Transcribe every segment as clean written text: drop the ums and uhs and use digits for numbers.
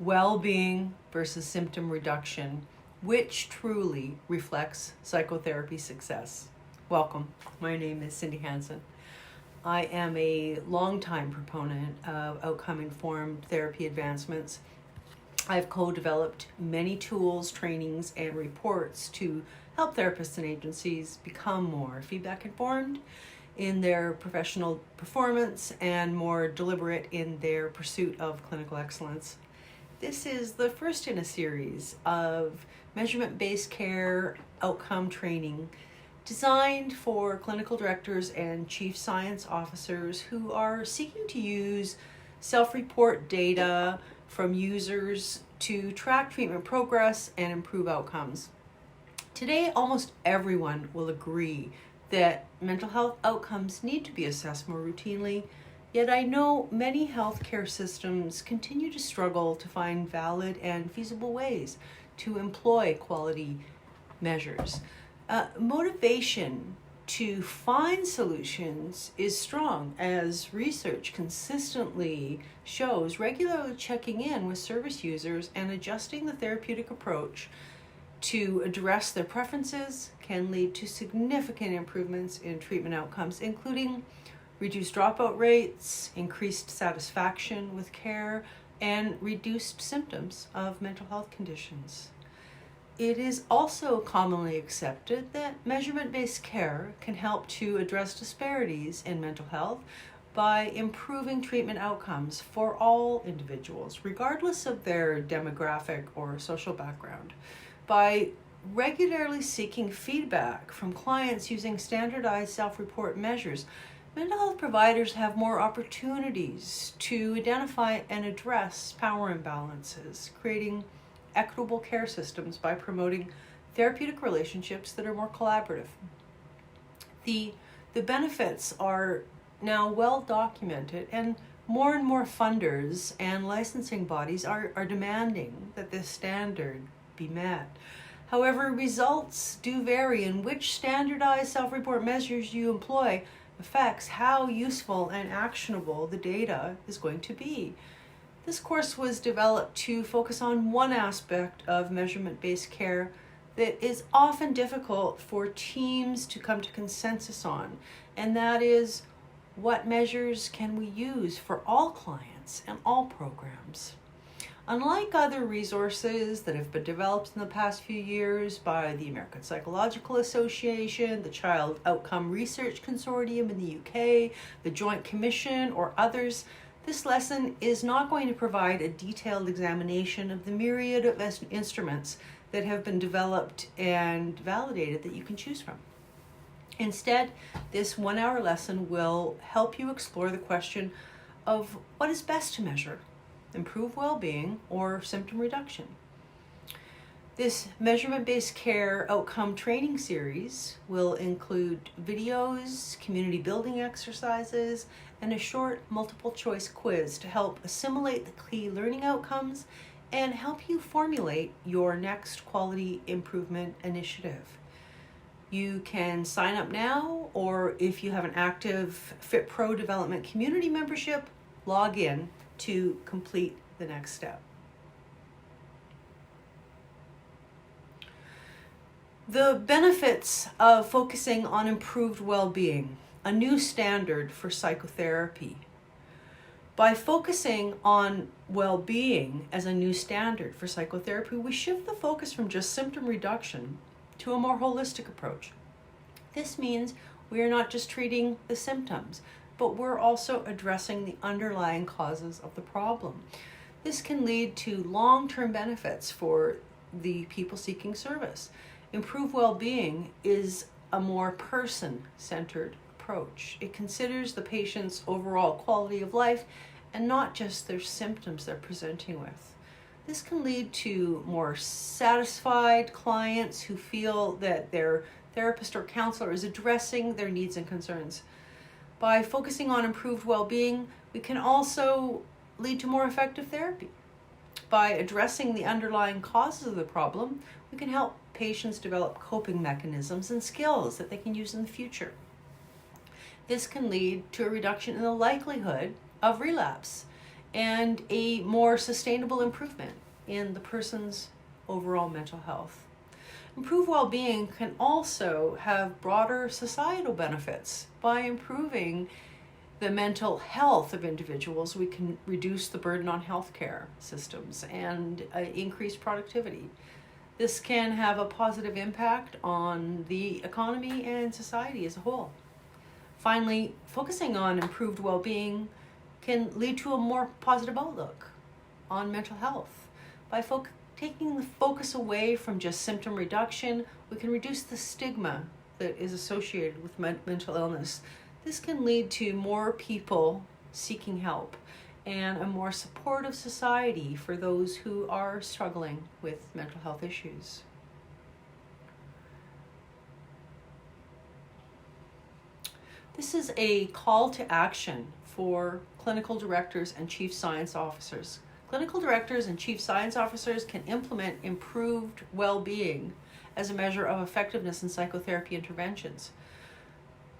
Wellbeing versus symptom reduction, which truly reflects psychotherapy success. Welcome. My name is Cindy Hansen. I am a longtime proponent of outcome-informed therapy advancements. I've co-developed many tools, trainings, and reports to help therapists and agencies become more feedback-informed in their professional performance and more deliberate in their pursuit of clinical excellence. This is the first in a series of measurement-based care outcome training designed for clinical directors and chief science officers who are seeking to use self-report data from users to track treatment progress and improve outcomes. Today, almost everyone will agree that mental health outcomes need to be assessed more routinely, yet I know many healthcare systems continue to struggle to find valid and feasible ways to employ quality measures. Motivation to find solutions is strong, as research consistently shows. Regularly checking in with service users and adjusting the therapeutic approach to address their preferences can lead to significant improvements in treatment outcomes, including reduced dropout rates, increased satisfaction with care, and reduced symptoms of mental health conditions. It is also commonly accepted that measurement-based care can help to address disparities in mental health by improving treatment outcomes for all individuals, regardless of their demographic or social background. By regularly seeking feedback from clients using standardized self-report measures, mental health providers have more opportunities to identify and address power imbalances, creating equitable care systems by promoting therapeutic relationships that are more collaborative. The benefits are now well documented, and more funders and licensing bodies are demanding that this standard be met. However, results do vary, and which standardized self-report measures you employ affects how useful and actionable the data is going to be. This course was developed to focus on one aspect of measurement-based care that is often difficult for teams to come to consensus on, and that is, what measures can we use for all clients and all programs? Unlike other resources that have been developed in the past few years by the American Psychological Association, the Child Outcome Research Consortium in the UK, the Joint Commission, or others, this lesson is not going to provide a detailed examination of the myriad of instruments that have been developed and validated that you can choose from. Instead, this 1-hour lesson will help you explore the question of what is best to measure: improve well-being or symptom reduction. This measurement-based care outcome training series will include videos, community building exercises, and a short multiple choice quiz to help assimilate the key learning outcomes and help you formulate your next quality improvement initiative. You can sign up now, or if you have an active Fit Pro development community membership, log in to complete the next step. The benefits of focusing on improved well-being, a new standard for psychotherapy. By focusing on well-being as a new standard for psychotherapy, we shift the focus from just symptom reduction to a more holistic approach. This means we are not just treating the symptoms, but we're also addressing the underlying causes of the problem. This can lead to long-term benefits for the people seeking service. Improved well-being is a more person-centered approach. It considers the patient's overall quality of life and not just their symptoms they're presenting with. This can lead to more satisfied clients who feel that their therapist or counselor is addressing their needs and concerns. By focusing on improved well-being, we can also lead to more effective therapy. By addressing the underlying causes of the problem, we can help patients develop coping mechanisms and skills that they can use in the future. This can lead to a reduction in the likelihood of relapse and a more sustainable improvement in the person's overall mental health. Improved well-being can also have broader societal benefits. By improving the mental health of individuals, we can reduce the burden on healthcare systems and increase productivity. This can have a positive impact on the economy and society as a whole. Finally, focusing on improved well-being can lead to a more positive outlook on mental health. By taking the focus away from just symptom reduction, we can reduce the stigma that is associated with mental illness. This can lead to more people seeking help and a more supportive society for those who are struggling with mental health issues. This is a call to action for clinical directors and chief science officers. Clinical directors and chief science officers can implement improved well-being as a measure of effectiveness in psychotherapy interventions.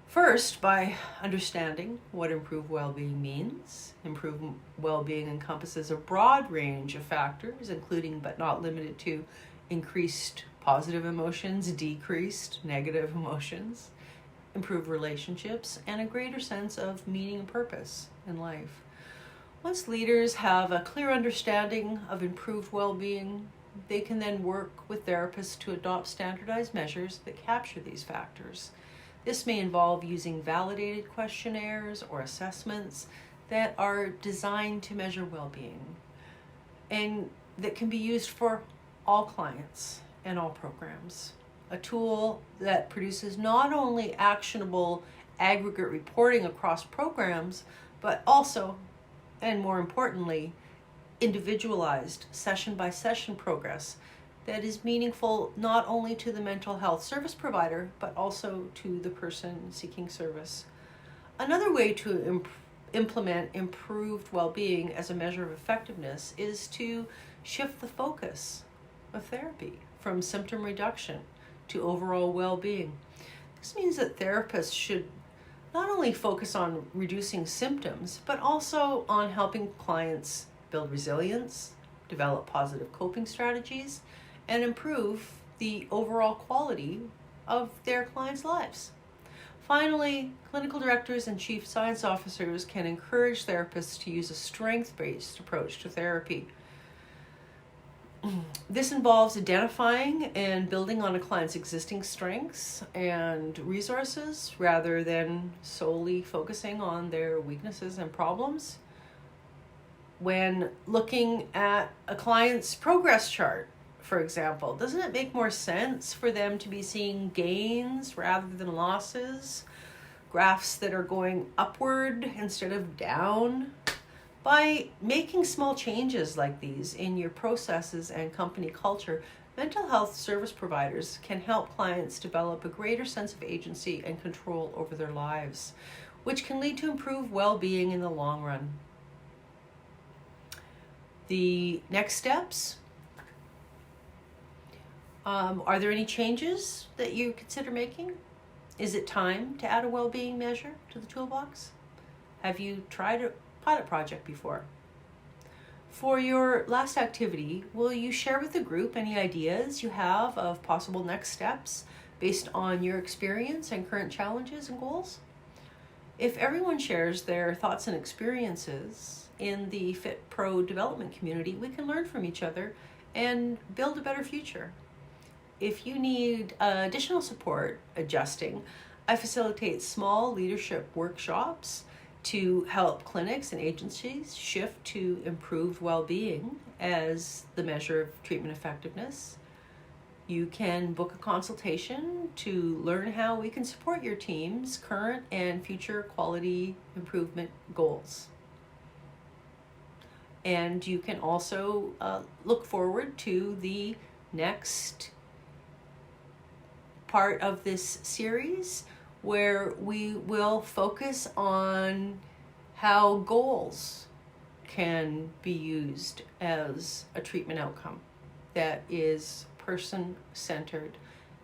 First, by understanding what improved well-being means. Improved well-being encompasses a broad range of factors, including but not limited to increased positive emotions, decreased negative emotions, improved relationships, and a greater sense of meaning and purpose in life. Once leaders have a clear understanding of improved well-being, they can then work with therapists to adopt standardized measures that capture these factors. This may involve using validated questionnaires or assessments that are designed to measure well-being and that can be used for all clients and all programs. A tool that produces not only actionable aggregate reporting across programs, but also, and more importantly, individualized session-by-session progress that is meaningful not only to the mental health service provider, but also to the person seeking service. Another way to implement improved well-being as a measure of effectiveness is to shift the focus of therapy from symptom reduction to overall well-being. This means that therapists should not only focus on reducing symptoms, but also on helping clients build resilience, develop positive coping strategies, and improve the overall quality of their clients' lives. Finally, clinical directors and chief science officers can encourage therapists to use a strength-based approach to therapy. This involves identifying and building on a client's existing strengths and resources rather than solely focusing on their weaknesses and problems. When looking at a client's progress chart, for example, doesn't it make more sense for them to be seeing gains rather than losses? Graphs that are going upward instead of down? By making small changes like these in your processes and company culture, mental health service providers can help clients develop a greater sense of agency and control over their lives, which can lead to improved well-being in the long run. The next steps. Are there any changes that you consider making? Is it time to add a well-being measure to the toolbox? Have you tried a pilot project before? For your last activity, will you share with the group any ideas you have of possible next steps based on your experience and current challenges and goals? If everyone shares their thoughts and experiences in the Fit Pro development community, we can learn from each other and build a better future. If you need additional support adjusting, I facilitate small leadership workshops to help clinics and agencies shift to improved well-being as the measure of treatment effectiveness. You can book a consultation to learn how we can support your team's current and future quality improvement goals. And you can also look forward to the next part of this series where we will focus on how goals can be used as a treatment outcome that is person-centered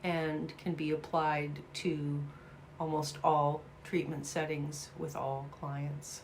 and can be applied to almost all treatment settings with all clients.